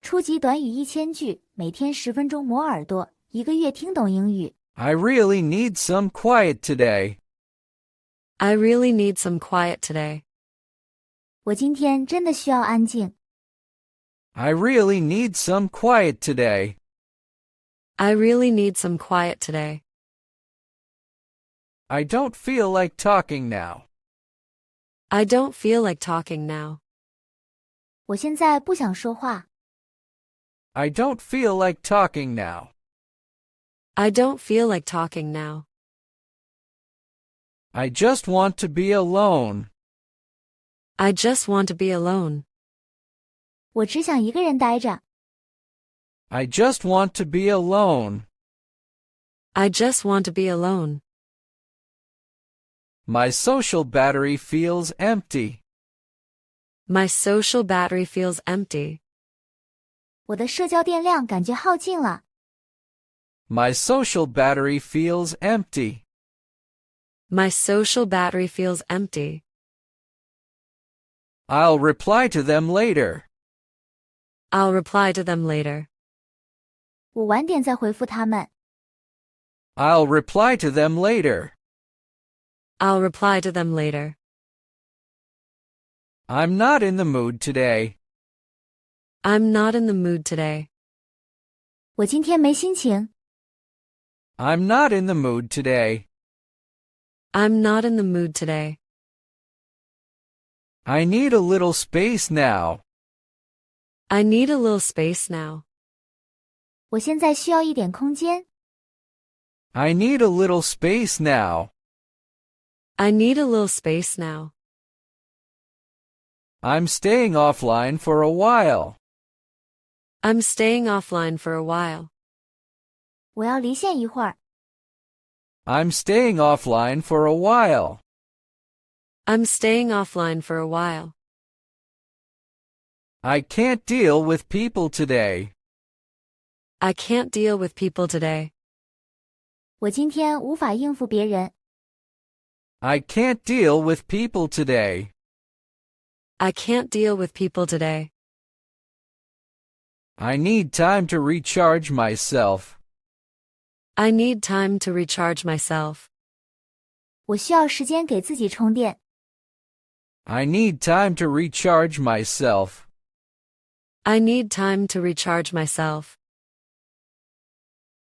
初级短语1000句，每天10分钟磨耳朵，一个月听懂英语。I really need some quiet today. I really need some quiet today. 我今天真的需要安静。I really need some quiet today. I really need some quiet today. I don't feel like talking now. I don't feel like talking now. 我现在不想说话。I don't feel like talking now. I don't feel like talking now. I just want to be alone. I just want to be alone. 我只想一个人待着。I just want to be alone. I just want to be alone. My social battery feels empty. My social battery feels empty. 我的社交电量感觉耗尽了。My social battery feels empty. My social battery feels empty. I'll reply to them later. I'll reply to them later. 我晚点再回复他们。I'll reply to them later. I'll reply to them later. I'm not in the mood today. I'm not in the mood today. 我今天没心情。I'm not in the mood today. I'm not in the mood today. I need a little space now. I need a little space now. 我现在需要一点空间。I need a little space now. I need a little space now. I'm staying offline for a while. I'm staying offline for a while. 我要离线一会儿。I'm staying offline for a while. I'm staying offline for a while. I can't deal with people today. I can't deal with people today. 我今天无法应付别人。I can't deal with people today. I can't deal with people today. I need time to recharge myself. I need time to recharge myself. 我需要时间给自己充电。I need time to recharge myself. I need time to recharge myself.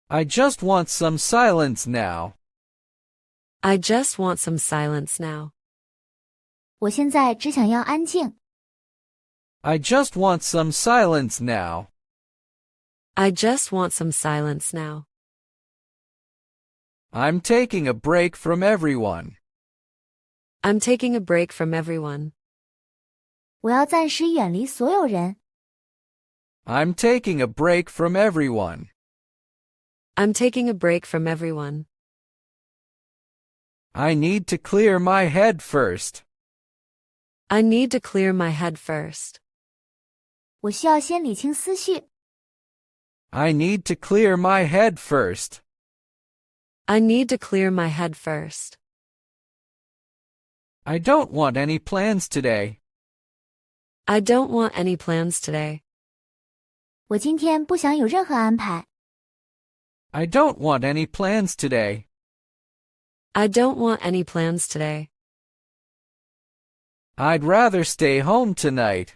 I just want some silence now. I just want some silence now. 我现在只想要安静。I just want some silence now. I just want some silence now. I'm taking a break from everyone. I'm taking a break from everyone. 我要暂时远离所有人。I'm taking a break from everyone. I'm taking a break from everyone. I need to clear my head first. I need to clear my head first. 我需要先理清思绪。I need to clear my head first. I need to clear my head first. I don't want any plans today. I don't want any plans today. 我今天不想有任何安排。I don't want any plans today. I don't want any plans today. I'd rather stay home tonight.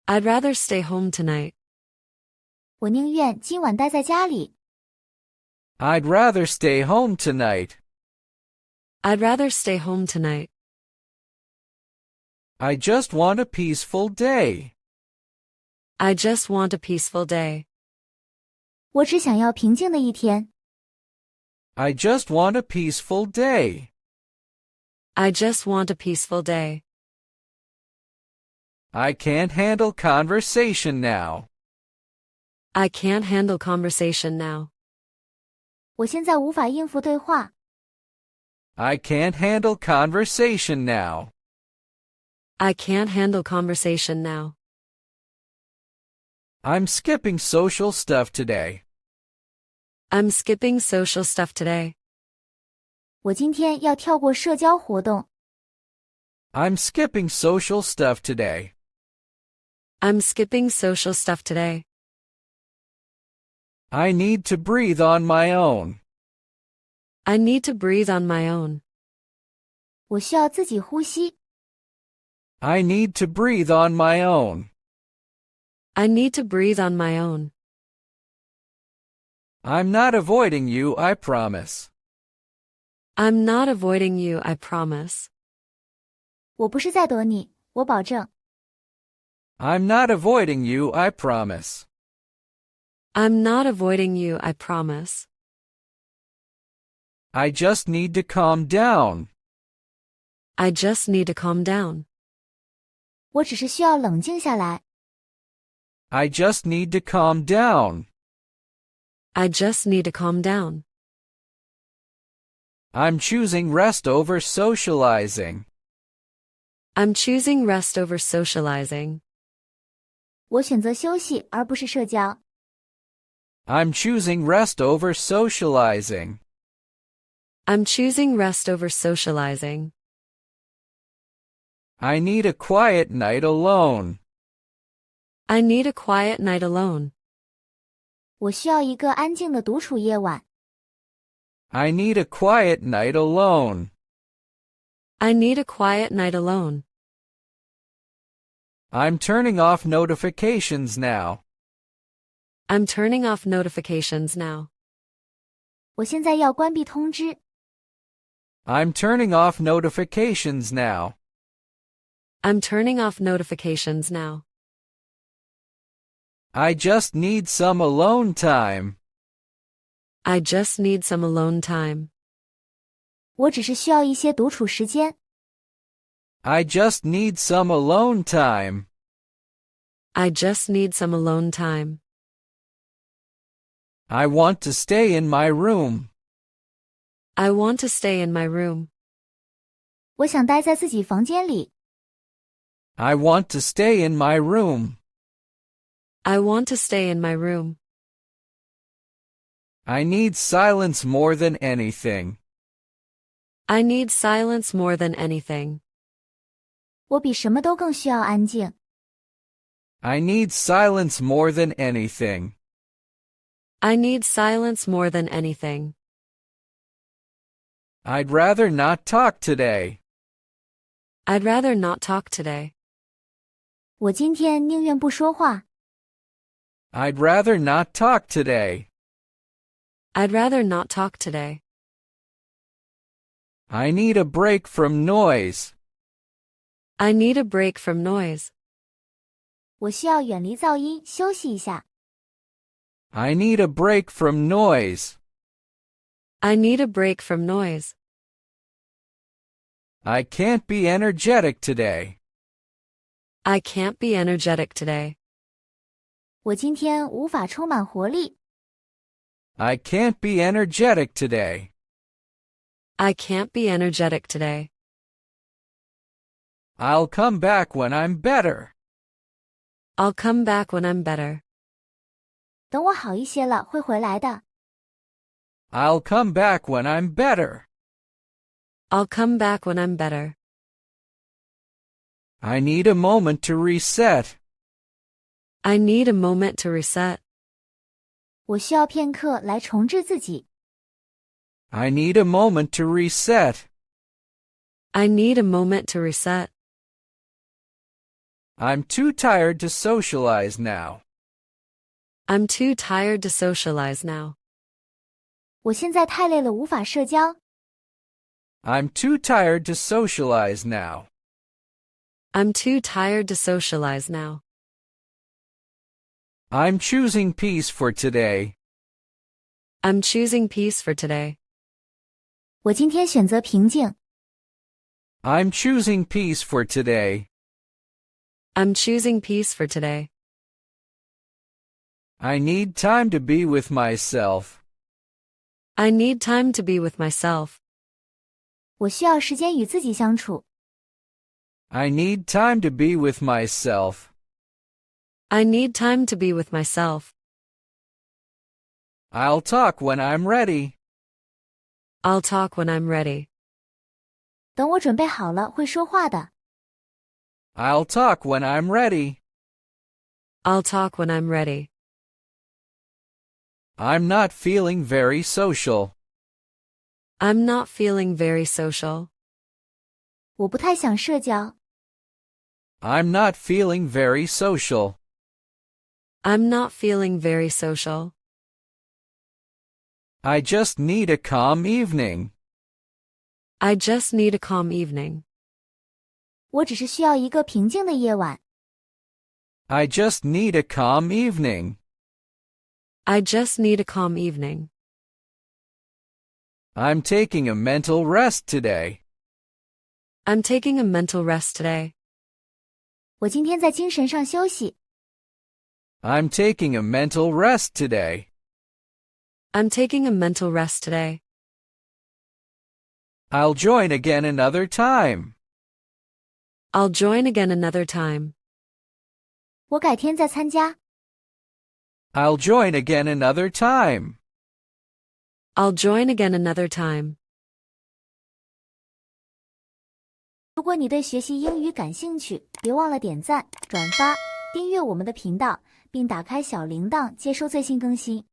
I'd rather stay home tonight. 我宁愿今晚待在家里。I'd rather stay home tonight. I'd rather stay home tonight. I just want a peaceful day. I just want a peaceful day. 我只想要平静的一天。I just want a peaceful day. I just want a peaceful day. I can't handle conversation now. I can't handle conversation now. 我现在无法应付对话。I can't handle conversation now. I can't handle conversation now. I'm skipping social stuff today. I'm skipping social stuff today. 我今天要跳过社交活动。I'm skipping social stuff today. I'm skipping social stuff today. I need to breathe on my own. I need to breathe on my own. 我需要自己呼吸。I need to breathe on my own. I need to breathe on my own. I'm not avoiding you, I promise. I'm not avoiding you, I promise. 我不是在躲你，我保证。I'm not avoiding you, I promise. I'm not avoiding you, I promise. I just need to calm down. I just need to calm down. 我只是需要冷静下来。I just need to calm down. I just need to calm down. I'm choosing rest over socializing. I'm choosing rest over socializing. 我选择休息而不是社交。I'm choosing rest over socializing. I'm choosing rest over socializing. I need a quiet night alone. I need a quiet night alone. 我需要一个安静的独处夜晚。I need a quiet night alone. I need a quiet night alone. I'm turning off notifications now. I'm turning off notifications now. 我现在要关闭通知。I'm turning off notifications now. I'm turning off notifications now. I just need some alone time. I just need some alone time. 我只是需要一些独处时间。I just need some alone time. I just need some alone time. I want to stay in my room. I want to stay in my room. 我想待在自己房间里。I want to stay in my room. I want to stay in my room. I need silence more than anything. I need silence more than anything. 我比什么都更需要安静。I need silence more than anything. I need silence more than anything. I'd rather not talk today. I'd rather not talk today. 我今天宁愿不说话。I'd rather not talk today. I'd rather not talk today. I need a break from noise. I need a break from noise. 我需要远离噪音，休息一下。I need a break from noise. I need a break from noise. I can't be energetic today. I can't be energetic today. 我今天无法充满活力。I can't be energetic today. I can't be energetic today. I'll come back when I'm better. I'll come back when I'm better. 等我好一些了，会回来的。I'll come back when I'm better. I'll come back when I'm better. I need a moment to reset. I need a moment to reset. 我需要片刻来重置自己。I need a moment to reset. I need a moment to reset. I'm too tired to socialize now. I'm too tired to socialize now. 我现在太累了，无法社交。I'm too tired to socialize now. I'm too tired to socialize now. I'm choosing peace for today. I'm choosing peace for today. 我今天选择平静。I'm choosing peace for today. I'm choosing peace for today. I need time to be with myself. I need time to be with myself. 我需要时间与自己相处。I need time to be with myself. I need time to be with myself. I'll talk when I'm ready. I'll talk when I'm ready. 等我准备好了，会说话的。I'll talk when I'm ready. I'll talk when I'm ready. I'm not feeling very social. I'm not feeling very social. 我不太想社交。I'm not feeling very social. I'm not feeling very social. I just need a calm evening. I just need a calm evening. 我只是需要一个平静的夜晚。I just need a calm evening. I just need a calm evening. I'm taking a mental rest today. I'm taking a mental rest today. 我今天在精神上休息。I'm taking a mental rest today. I'm taking a mental rest today. I'll join again another time. I'll join again another time. 我改天再参加。I'll join again another time. I'll join again another time. 如果你对学习英语感兴趣，别忘了点赞、转发、订阅我们的频道，并打开小铃铛接收最新更新。